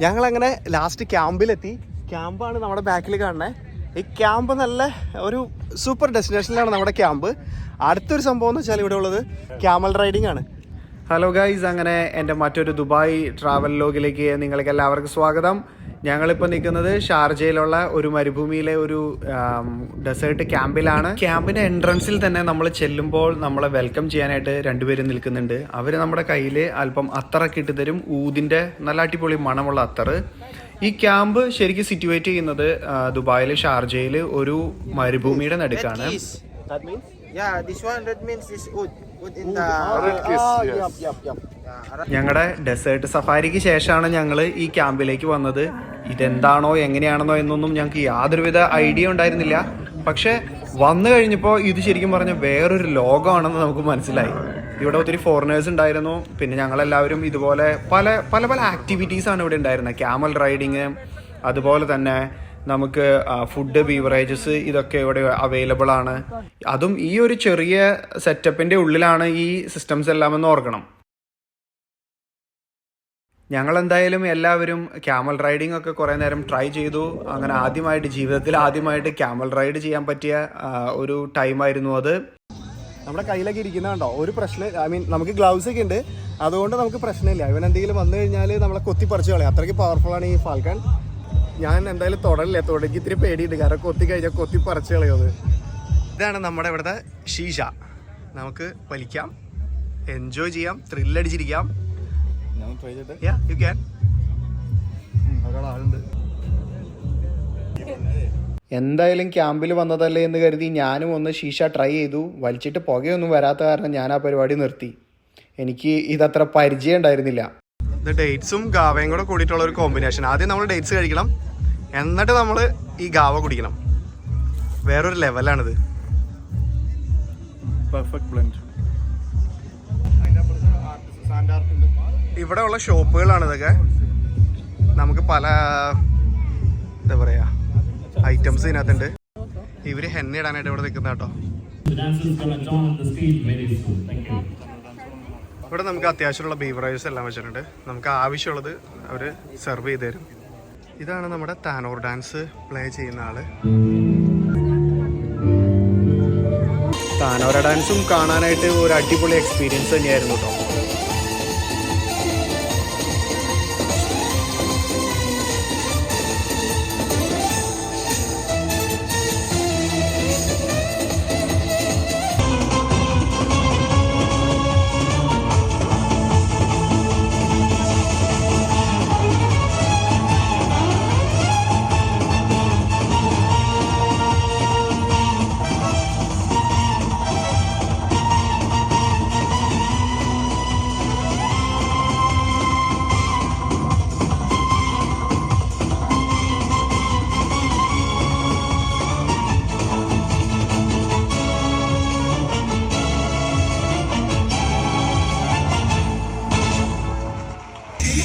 ഞങ്ങളങ്ങനെ ലാസ്റ്റ് ക്യാമ്പിലെത്തി. ക്യാമ്പാണ് നമ്മുടെ ബാക്കിൽ കാണുന്നത്. ഈ ക്യാമ്പ് നല്ല ഒരു സൂപ്പർ ഡെസ്റ്റിനേഷനിലാണ് നമ്മുടെ ക്യാമ്പ്. അടുത്തൊരു സംഭവം എന്ന് വെച്ചാൽ ഇവിടെ ഉള്ളത് ക്യാമൽ റൈഡിംഗ് ആണ്. ഹലോ ഗൈസ്, അങ്ങനെ എൻ്റെ മറ്റൊരു ദുബായ് ട്രാവൽ ലോഗിലേക്ക് നിങ്ങൾക്ക് എല്ലാവർക്കും സ്വാഗതം. ഞങ്ങളിപ്പോൾ നിൽക്കുന്നത് ഷാർജയിലുള്ള ഒരു മരുഭൂമിയിലെ ഒരു ഡെസേർട്ട് ക്യാമ്പിലാണ്. ക്യാമ്പിൻ്റെ എൻട്രൻസിൽ തന്നെ നമ്മൾ ചെല്ലുമ്പോൾ നമ്മളെ വെൽക്കം ചെയ്യാനായിട്ട് രണ്ടുപേരും നിൽക്കുന്നുണ്ട്. അവർ നമ്മുടെ കയ്യിൽ അല്പം അത്തറൊക്കെ ഇട്ട് തരും, ഊതിൻ്റെ നല്ല അടിപൊളി മണമുള്ള അത്തറ്. ഈ ക്യാമ്പ് ശരിക്കും സിറ്റുവേറ്റ് ചെയ്യുന്നത് ദുബായിലെ ഷാർജയിൽ ഒരു മരുഭൂമിയുടെ നടുക്കാണ്. ഞങ്ങളുടെ ഡെസേർട്ട് സഫാരിക്ക് ശേഷമാണ് ഞങ്ങൾ ഈ ക്യാമ്പിലേക്ക് വന്നത്. ഇതെന്താണോ എങ്ങനെയാണെന്നോ എന്നൊന്നും ഞങ്ങൾക്ക് യാതൊരുവിധ ഐഡിയ ഉണ്ടായിരുന്നില്ല. പക്ഷെ വന്നു കഴിഞ്ഞപ്പോൾ ഇത് ശരിക്കും പറഞ്ഞാൽ വേറൊരു ലോകമാണെന്ന് നമുക്ക് മനസ്സിലായി. ഇവിടെ ഒത്തിരി ഫോറിനേഴ്സ് ഉണ്ടായിരുന്നു. പിന്നെ ഞങ്ങളെല്ലാവരും ഇതുപോലെ പല പല പല ആക്ടിവിറ്റീസാണ് ഇവിടെ ഉണ്ടായിരുന്നത്. ക്യാമൽ റൈഡിങ്, അതുപോലെ തന്നെ നമുക്ക് ഫുഡ്, ബീവറേജസ് ഇതൊക്കെ ഇവിടെ അവൈലബിൾ ആണ്. അതും ഈ ഒരു ചെറിയ സെറ്റപ്പിൻ്റെ ഉള്ളിലാണ് ഈ സിസ്റ്റംസ് എല്ലാം എന്ന് ഓർക്കണം. ഞങ്ങളെന്തായാലും എല്ലാവരും ക്യാമൽ റൈഡിംഗ് ഒക്കെ കുറേ നേരം ട്രൈ ചെയ്തു. അങ്ങനെ ജീവിതത്തിൽ ആദ്യമായിട്ട് ക്യാമൽ റൈഡ് ചെയ്യാൻ പറ്റിയ ഒരു ടൈമായിരുന്നു അത്. നമ്മുടെ കയ്യിലൊക്കെ ഇരിക്കുന്ന കണ്ടോ, ഒരു പ്രശ്നം, നമുക്ക് ഗ്ലൗസ് ഒക്കെ ഉണ്ട്, അതുകൊണ്ട് നമുക്ക് പ്രശ്നമില്ല. ഇവൻ എന്തെങ്കിലും വന്നു കഴിഞ്ഞാൽ നമ്മളെ കൊത്തി പറിച്ചു കളയാം. അത്രയ്ക്ക് പവർഫുള്ളാണ് ഈ ഫാൽക്കൺ. ഞാൻ എന്തായാലും തുടങ്ങി ഇത്തിരി പേടിയുണ്ട്, കാരണം കൊത്തി കഴിഞ്ഞാൽ കൊത്തി പറിച്ചു കളയത്. ഇതാണ് നമ്മുടെ ഇവിടുത്തെ ഷീഷ. നമുക്ക് വലിക്കാം, എൻജോയ് ചെയ്യാം, ത്രില്ലടിച്ചിരിക്കാം. എന്തായാലും ക്യാമ്പിൽ വന്നതല്ലേ എന്ന് കരുതി ഞാനും ഒന്ന് ഷീഷ ട്രൈ ചെയ്തു. വലിച്ചിട്ട് പുകയൊന്നും വരാത്ത കാരണം ഞാൻ ആ പരിപാടി നിർത്തി. എനിക്ക് ഇതത്ര പരിചയം ഉണ്ടായിരുന്നില്ല. ഇത് ഡേറ്റ്സും ഗാവയും കൂടെ കൂടിയിട്ടുള്ള ഒരു കോമ്പിനേഷൻ. ആദ്യം നമ്മൾ ഡേറ്റ്സ് കഴിക്കണം, എന്നിട്ട് നമ്മൾ ഈ ഗാവ കുടിക്കണം. വേറൊരു ലെവലാണിത്. Perfect blend. ഇവിടെ ഉള്ള ഷോപ്പുകളാണ് ഇതൊക്കെ. നമുക്ക് പല എന്താ പറയാ ഐറ്റംസ് ഇതിനകത്തുണ്ട്. ഇവര് ഹെന്ന ഇടാനായിട്ട് ഇവിടെ നിൽക്കുന്ന കേട്ടോ. ഇവിടെ നമുക്ക് അത്യാവശ്യമുള്ള ബീവറേജസ് എല്ലാം വെച്ചിട്ടുണ്ട്. നമുക്ക് ആവശ്യമുള്ളത് അവർ സെർവ് ചെയ്ത് തരും. ഇതാണ് നമ്മുടെ താനോർ ഡാൻസ് പ്ലേ ചെയ്യുന്ന ആള്. താനോര ഡാൻസും കാണാനായിട്ട് ഒരു അടിപൊളി എക്സ്പീരിയൻസ് തന്നെയായിരുന്നു കേട്ടോ.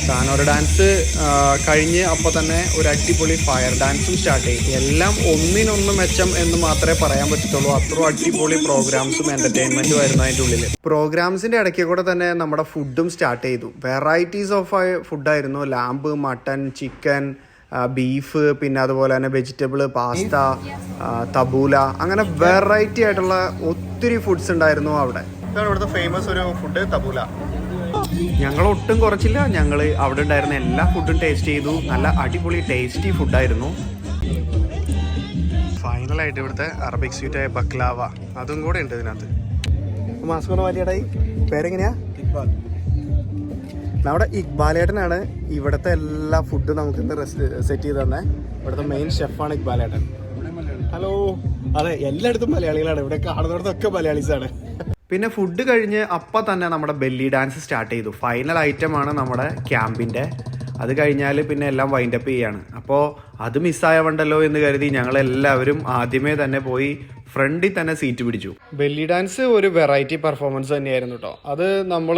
താനോര ഡാൻസ് കഴിഞ്ഞ് അപ്പോൾ തന്നെ ഒരു അടിപൊളി ഫയർ ഡാൻസും സ്റ്റാർട്ട് ചെയ്യും. എല്ലാം ഒന്നിനൊന്ന് മെച്ചം എന്ന് മാത്രമേ പറയാൻ പറ്റത്തുള്ളൂ. അത്ര അടിപൊളി പ്രോഗ്രാംസും എൻ്റർടൈൻമെൻറ്റും ആയിരുന്നു അതിൻ്റെ ഉള്ളിൽ. പ്രോഗ്രാംസിൻ്റെ ഇടയ്ക്ക് കൂടെ തന്നെ നമ്മുടെ ഫുഡും സ്റ്റാർട്ട് ചെയ്തു. വെറൈറ്റീസ് ഓഫ് ഫുഡായിരുന്നു. ലാമ്പ്, മട്ടൺ, ചിക്കൻ, ബീഫ്, പിന്നെ അതുപോലെ തന്നെ വെജിറ്റബിൾ, പാസ്ത, തബൂല, അങ്ങനെ വെറൈറ്റി ആയിട്ടുള്ള ഒത്തിരി ഫുഡ്സ് ഉണ്ടായിരുന്നു അവിടെ. ഇതാണ് ഇവിടുത്തെ ഫേമസ് ഒരു ഫുഡ്, തബൂല. ഞങ്ങൾ ഒട്ടും കുറച്ചില്ല. ഞങ്ങൾ അവിടെ ഉണ്ടായിരുന്ന എല്ലാ ഫുഡും ടേസ്റ്റ് ചെയ്തു. നല്ല അടിപൊളി ടേസ്റ്റി ഫുഡായിരുന്നു. ഫൈനലായിട്ട് ഇവിടുത്തെ അറബിക് സ്വീറ്റായ ബക്ലാവ, അതും കൂടെ ഉണ്ട് ഇതിനകത്ത്. മാസ്ക് ഒന്ന് മാറ്റിയേട്ടായി. പേരെങ്ങനെയാ? നമ്മുടെ ഇക്ബാലേട്ടനാണ് ഇവിടുത്തെ എല്ലാ ഫുഡും നമുക്കിന്ന് സെറ്റ് ചെയ്ത് തന്നെ. ഇവിടുത്തെ മെയിൻ ഷെഫാണ് ഇക്ബാലേട്ടൻ. ഹലോ. അതെ, എല്ലായിടത്തും മലയാളികളാണ്. ഇവിടെ കാണുന്നിടത്തൊക്കെ മലയാളീസാണ്. പിന്നെ ഫുഡ് കഴിഞ്ഞ് അപ്പം തന്നെ നമ്മുടെ ബെല്ലി ഡാൻസ് സ്റ്റാർട്ട് ചെയ്തു. ഫൈനൽ ഐറ്റമാണ് നമ്മുടെ ക്യാമ്പിൻ്റെ. അത് കഴിഞ്ഞാൽ പിന്നെ എല്ലാം വൈൻഡപ്പ് ചെയ്യാണ്. അപ്പോൾ അത് മിസ്സായവണ്ടല്ലോ എന്ന് കരുതി ഞങ്ങളെല്ലാവരും ആദ്യമേ തന്നെ പോയി ഫ്രണ്ടിൽ തന്നെ സീറ്റ് പിടിച്ചു. ബെല്ലി ഡാൻസ് ഒരു വെറൈറ്റി പെർഫോമൻസ് തന്നെയായിരുന്നു കേട്ടോ. അത് നമ്മൾ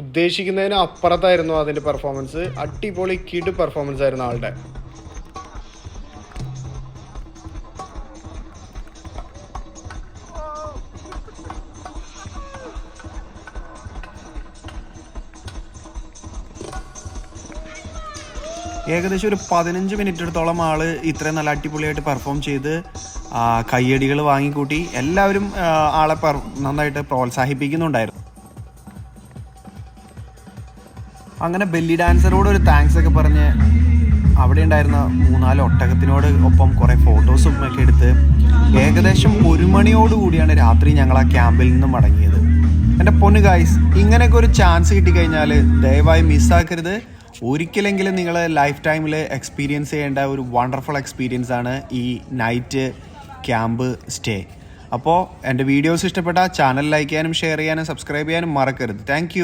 ഉദ്ദേശിക്കുന്നതിന് അപ്പുറത്തായിരുന്നു അതിൻ്റെ പെർഫോമൻസ്. അടിപൊളി കിഡ് പെർഫോമൻസ് ആയിരുന്നു ആളുടെ. ഏകദേശം ഒരു 15 മിനിറ്റത്തോളം ആൾ ഇത്രയും നല്ല അടിപൊളിയായിട്ട് പെർഫോം ചെയ്ത് കയ്യടികൾ വാങ്ങിക്കൂട്ടി. എല്ലാവരും ആളെ നന്നായിട്ട് പ്രോത്സാഹിപ്പിക്കുന്നുണ്ടായിരുന്നു. അങ്ങനെ ബെല്ലി ഡാൻസറോട് ഒരു താങ്ക്സ് ഒക്കെ പറഞ്ഞ് അവിടെ ഉണ്ടായിരുന്ന 3-4 ഒട്ടകത്തിനോട് ഒപ്പം കുറേ ഫോട്ടോസും ഒക്കെ എടുത്ത് ഏകദേശം 1 മണിയോടുകൂടിയാണ് രാത്രി ഞങ്ങൾ ആ ക്യാമ്പിൽ നിന്ന് മടങ്ങിയത്. എൻ്റെ പൊന്നു ഗായ്സ്, ഇങ്ങനെയൊക്കെ ഒരു ചാൻസ് കിട്ടിക്കഴിഞ്ഞാൽ ദയവായി മിസ്സാക്കരുത്. ഒരിക്കലെങ്കിലും നിങ്ങൾ ലൈഫ് ടൈമിൽ എക്സ്പീരിയൻസ് ചെയ്യേണ്ട ഒരു വണ്ടർഫുൾ എക്സ്പീരിയൻസ് ആണ് ഈ നൈറ്റ് ക്യാമ്പ് സ്റ്റേ. അപ്പോൾ എൻ്റെ വീഡിയോസ് ഇഷ്ടപ്പെട്ട ചാനൽ ലൈക്ക് ചെയ്യാനും ഷെയർ ചെയ്യാനും സബ്സ്ക്രൈബ് ചെയ്യാനും മറക്കരുത്. താങ്ക്